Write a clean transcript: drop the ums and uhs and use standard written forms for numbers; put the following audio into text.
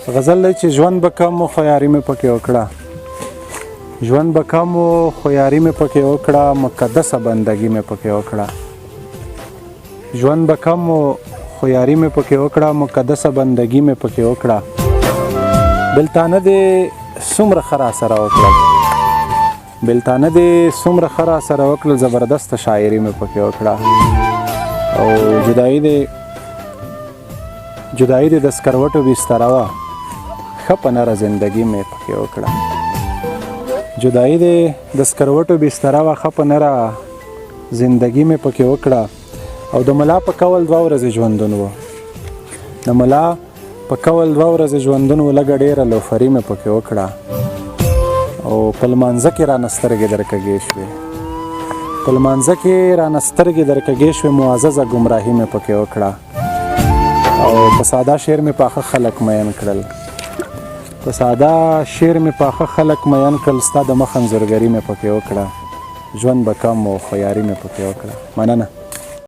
غزل دی چې ژوند به کم و خو یاري مې پکې وکړه، ژوند به کم و خو یاري مې پکې وکړه، مقدسه بندګي مې پکې وکړه. ژوند به کم و خو یاري مې پکې وکړه، مقدسه بندګي مې پکې وکړه. بلتانه دې څومره ښه راسره وکړل، بلتانه دې څومره ښه راسره وکړل، زبردسته شاعري مې پکې وکړه. او جدایي دې د سکروټو بستره وه، ښه په نره زندګي مې پکې وکړه. جدایي دې د سکروټو بستره وه، ښه په نره زندګي مې پکې وکړه. او د ملا په قول 2 ورځې ژوندون و، د ملا په قول 2 ورځې ژوندون و، لږه ډېره لوفري مې پکې وکړه. او په لمانځه کې رانه سترګې درکږې شوې، په لمانځه کې رانه سترګې درکږې شوې، معززه ګمراهي مې پکې وکړه. او په ساده شعر مې پاخه خلک مین کړل، په ساده شعر مې پاخه خلک مین کړل، ستا د مخ انځورګري مې پکې وکړه. ژوند به کم و خو یاري مې پکې وکړه. مننه.